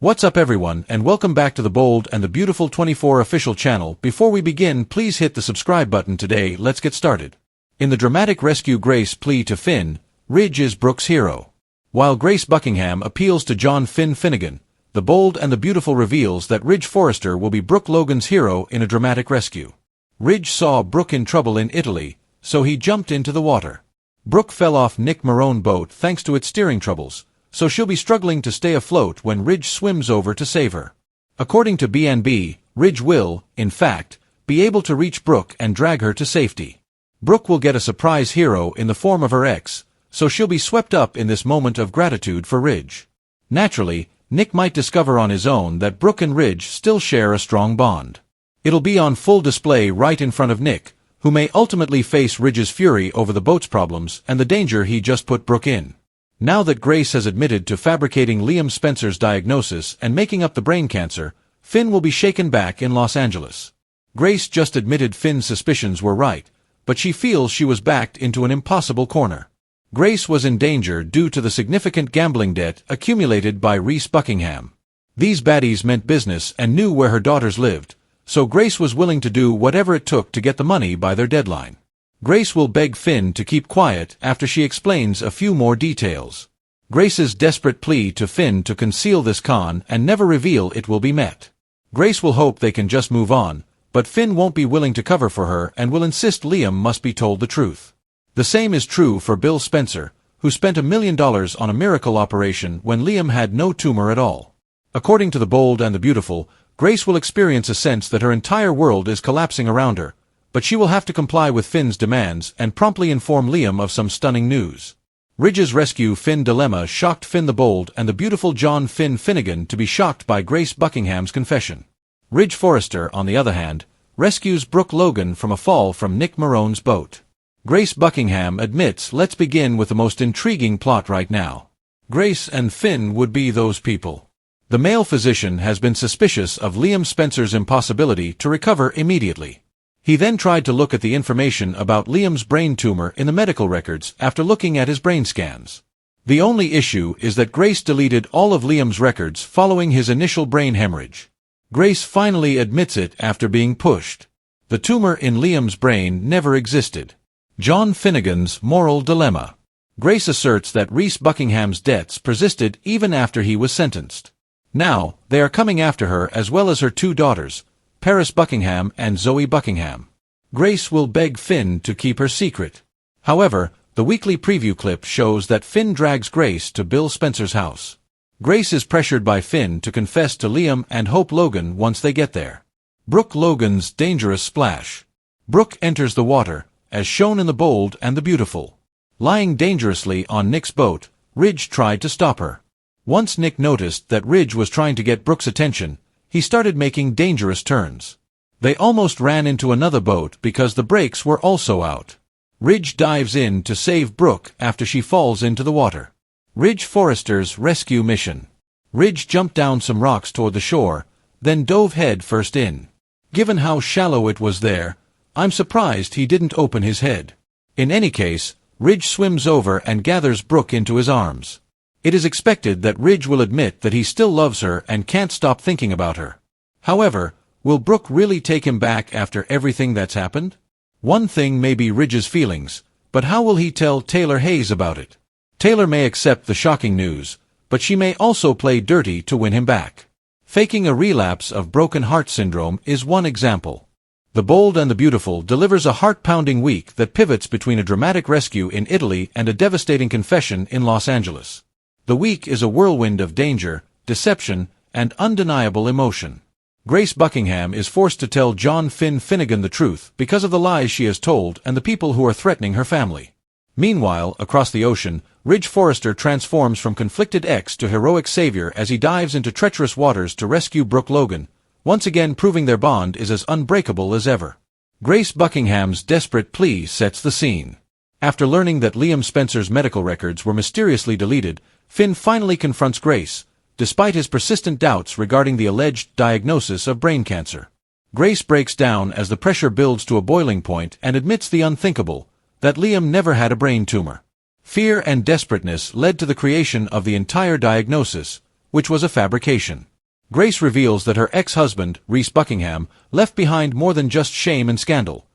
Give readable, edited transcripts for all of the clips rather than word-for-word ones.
What's up everyone, and welcome back to the Bold and the Beautiful 24 official channel. Before we begin, please hit the subscribe button today. Let's get started. In the dramatic rescue Grace plea to Finn, Ridge is Brooke's hero. While Grace Buckingham appeals to John Finn Finnegan, the Bold and the Beautiful reveals that Ridge Forrester will be Brooke Logan's hero in a dramatic rescue. Ridge saw Brooke in trouble in Italy, so he jumped into the water. Brooke fell off Nick Marone's boat thanks to its steering troubles, so she'll be struggling to stay afloat when Ridge swims over to save her. According to B&B, Ridge will, in fact, be able to reach Brooke and drag her to safety. Brooke will get a surprise hero in the form of her ex, so she'll be swept up in this moment of gratitude for Ridge. Naturally, Nick might discover on his own that Brooke and Ridge still share a strong bond. It'll be on full display right in front of Nick, who may ultimately face Ridge's fury over the boat's problems and the danger he just put Brooke in. Now that Grace has admitted to fabricating Liam Spencer's diagnosis and making up the brain cancer, Finn will be shaken back in Los Angeles. Grace just admitted Finn's suspicions were right, but she feels she was backed into an impossible corner. Grace was in danger due to the significant gambling debt accumulated by Reese Buckingham. These baddies meant business and knew where her daughters lived, so Grace was willing to do whatever it took to get the money by their deadline. Grace will beg Finn to keep quiet after she explains a few more details. Grace's desperate plea to Finn to conceal this con and never reveal it will be met. Grace will hope they can just move on, but Finn won't be willing to cover for her and will insist Liam must be told the truth. The same is true for Bill Spencer, who spent $1 million on a miracle operation when Liam had no tumor at all. According to the Bold and the Beautiful, Grace will experience a sense that her entire world is collapsing around her, but she will have to comply with Finn's demands and promptly inform Liam of some stunning news. Ridge's rescue Finn dilemma shocked Finn the Bold and the Beautiful John Finn Finnegan to be shocked by Grace Buckingham's confession. Ridge Forrester, on the other hand, rescues Brooke Logan from a fall from Nick Marone's boat. Grace Buckingham admits, let's begin with the most intriguing plot right now. Grace and Finn would be those people. The male physician has been suspicious of Liam Spencer's impossibility to recover immediately. He then tried to look at the information about Liam's brain tumor in the medical records after looking at his brain scans. The only issue is that Grace deleted all of Liam's records following his initial brain hemorrhage. Grace finally admits it after being pushed. The tumor in Liam's brain never existed. John Finnegan's moral dilemma. Grace asserts that Reese Buckingham's debts persisted even after he was sentenced. Now, they are coming after her as well as her two daughters, Paris Buckingham and Zoe Buckingham. Grace will beg Finn to keep her secret. However, the weekly preview clip shows that Finn drags Grace to Bill Spencer's house. Grace is pressured by Finn to confess to Liam and Hope Logan once they get there. Brooke Logan's dangerous splash. Brooke enters the water, as shown in the Bold and the Beautiful. Lying dangerously on Nick's boat, Ridge tried to stop her. Once Nick noticed that Ridge was trying to get Brooke's attention, he started making dangerous turns. They almost ran into another boat because the brakes were also out. Ridge dives in to save Brooke after she falls into the water. Ridge Forrester's rescue mission. Ridge jumped down some rocks toward the shore, then dove head first in. Given how shallow it was there, I'm surprised he didn't open his head. In any case, Ridge swims over and gathers Brooke into his arms. It is expected that Ridge will admit that he still loves her and can't stop thinking about her. However, will Brooke really take him back after everything that's happened? One thing may be Ridge's feelings, but how will he tell Taylor Hayes about it? Taylor may accept the shocking news, but she may also play dirty to win him back. Faking a relapse of broken heart syndrome is one example. The Bold and the Beautiful delivers a heart-pounding week that pivots between a dramatic rescue in Italy and a devastating confession in Los Angeles. The week is a whirlwind of danger, deception, and undeniable emotion. Grace Buckingham is forced to tell John Finn Finnegan the truth because of the lies she has told and the people who are threatening her family. Meanwhile, across the ocean, Ridge Forrester transforms from conflicted ex to heroic savior as he dives into treacherous waters to rescue Brooke Logan, once again proving their bond is as unbreakable as ever. Grace Buckingham's desperate plea sets the scene. After learning that Liam Spencer's medical records were mysteriously deleted, Finn finally confronts Grace, despite his persistent doubts regarding the alleged diagnosis of brain cancer. Grace breaks down as the pressure builds to a boiling point and admits the unthinkable, that Liam never had a brain tumor. Fear and desperateness led to the creation of the entire diagnosis, which was a fabrication. Grace reveals that her ex-husband, Reese Buckingham, left behind more than just shame and scandal.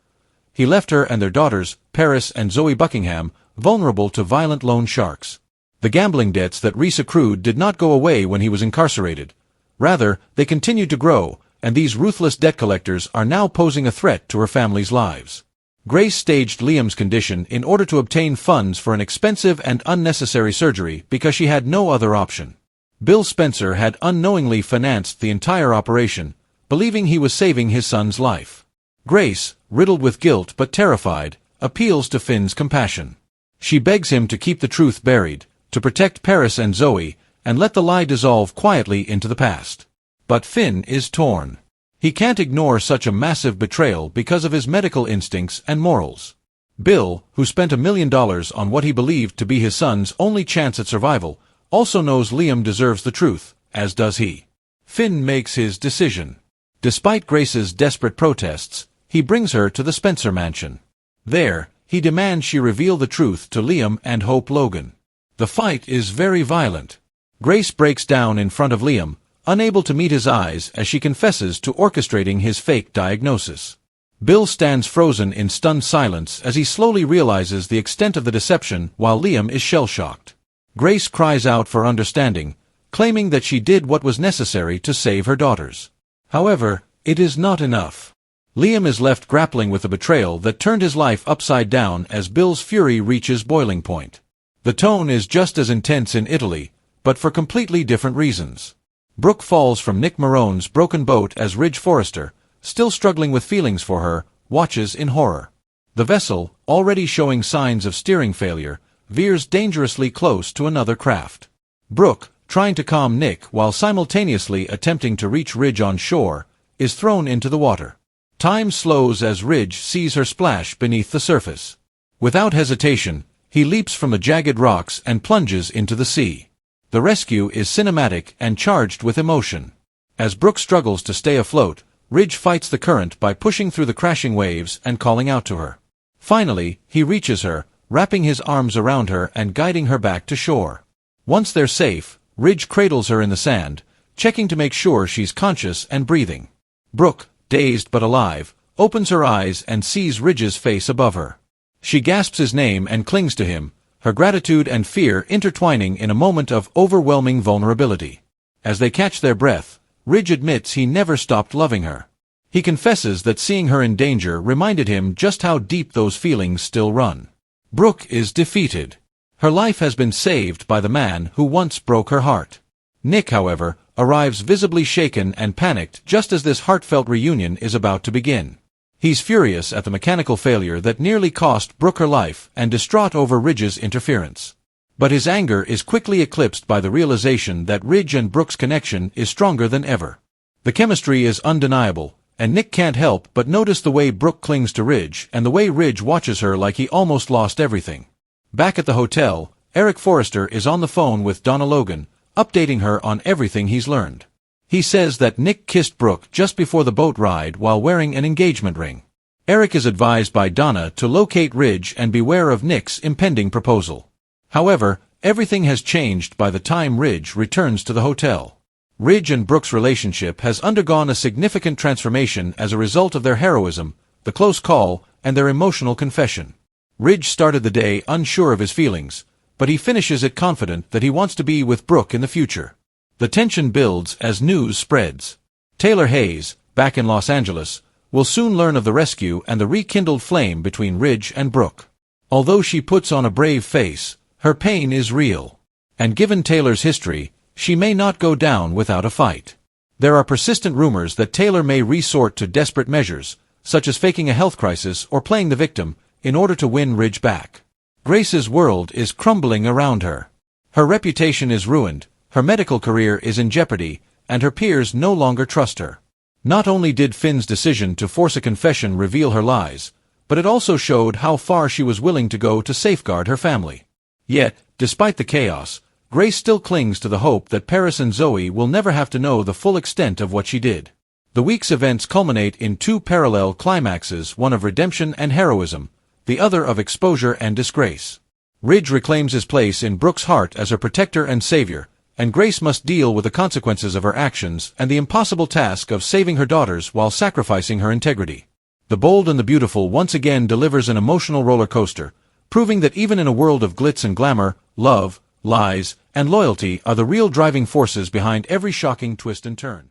He left her and their daughters, Paris and Zoe Buckingham, vulnerable to violent loan sharks. The gambling debts that Reese accrued did not go away when he was incarcerated. Rather, they continued to grow, and these ruthless debt collectors are now posing a threat to her family's lives. Grace staged Liam's condition in order to obtain funds for an expensive and unnecessary surgery because she had no other option. Bill Spencer had unknowingly financed the entire operation, believing he was saving his son's life. Grace, riddled with guilt but terrified, appeals to Finn's compassion. She begs him to keep the truth buried, to protect Paris and Zoe, and let the lie dissolve quietly into the past. But Finn is torn. He can't ignore such a massive betrayal because of his medical instincts and morals. Bill, who spent $1 million on what he believed to be his son's only chance at survival, also knows Liam deserves the truth, as does he. Finn makes his decision. Despite Grace's desperate protests, he brings her to the Spencer mansion. There, he demands she reveal the truth to Liam and Hope Logan. The fight is very violent. Grace breaks down in front of Liam, unable to meet his eyes as she confesses to orchestrating his fake diagnosis. Bill stands frozen in stunned silence as he slowly realizes the extent of the deception while Liam is shell-shocked. Grace cries out for understanding, claiming that she did what was necessary to save her daughters. However, it is not enough. Liam is left grappling with a betrayal that turned his life upside down as Bill's fury reaches boiling point. The tone is just as intense in Italy, but for completely different reasons. Brooke falls from Nick Marone's broken boat as Ridge Forrester, still struggling with feelings for her, watches in horror. The vessel, already showing signs of steering failure, veers dangerously close to another craft. Brooke, trying to calm Nick while simultaneously attempting to reach Ridge on shore, is thrown into the water. Time slows as Ridge sees her splash beneath the surface. Without hesitation, he leaps from the jagged rocks and plunges into the sea. The rescue is cinematic and charged with emotion. As Brooke struggles to stay afloat, Ridge fights the current by pushing through the crashing waves and calling out to her. Finally, he reaches her, wrapping his arms around her and guiding her back to shore. Once they're safe, Ridge cradles her in the sand, checking to make sure she's conscious and breathing. Brooke, dazed but alive, opens her eyes and sees Ridge's face above her. She gasps his name and clings to him, her gratitude and fear intertwining in a moment of overwhelming vulnerability. As they catch their breath, Ridge admits he never stopped loving her. He confesses that seeing her in danger reminded him just how deep those feelings still run. Brooke is defeated. Her life has been saved by the man who once broke her heart. Nick, however, arrives visibly shaken and panicked just as this heartfelt reunion is about to begin. He's furious at the mechanical failure that nearly cost Brooke her life and distraught over Ridge's interference. But his anger is quickly eclipsed by the realization that Ridge and Brooke's connection is stronger than ever. The chemistry is undeniable, and Nick can't help but notice the way Brooke clings to Ridge and the way Ridge watches her like he almost lost everything. Back at the hotel, Eric Forrester is on the phone with Donna Logan, updating her on everything he's learned. He says that Nick kissed Brooke just before the boat ride while wearing an engagement ring. Eric is advised by Donna to locate Ridge and beware of Nick's impending proposal. However, everything has changed by the time Ridge returns to the hotel. Ridge and Brooke's relationship has undergone a significant transformation as a result of their heroism, the close call, and their emotional confession. Ridge started the day unsure of his feelings, but he finishes it confident that he wants to be with Brooke in the future. The tension builds as news spreads. Taylor Hayes, back in Los Angeles, will soon learn of the rescue and the rekindled flame between Ridge and Brooke. Although she puts on a brave face, her pain is real. And given Taylor's history, she may not go down without a fight. There are persistent rumors that Taylor may resort to desperate measures, such as faking a health crisis or playing the victim, in order to win Ridge back. Grace's world is crumbling around her. Her reputation is ruined, her medical career is in jeopardy, and her peers no longer trust her. Not only did Finn's decision to force a confession reveal her lies, but it also showed how far she was willing to go to safeguard her family. Yet, despite the chaos, Grace still clings to the hope that Paris and Zoe will never have to know the full extent of what she did. The week's events culminate in two parallel climaxes, one of redemption and heroism, the other of exposure and disgrace. Ridge reclaims his place in Brooke's heart as her protector and savior, and Grace must deal with the consequences of her actions and the impossible task of saving her daughters while sacrificing her integrity. The Bold and the Beautiful once again delivers an emotional roller coaster, proving that even in a world of glitz and glamour, love, lies, and loyalty are the real driving forces behind every shocking twist and turn.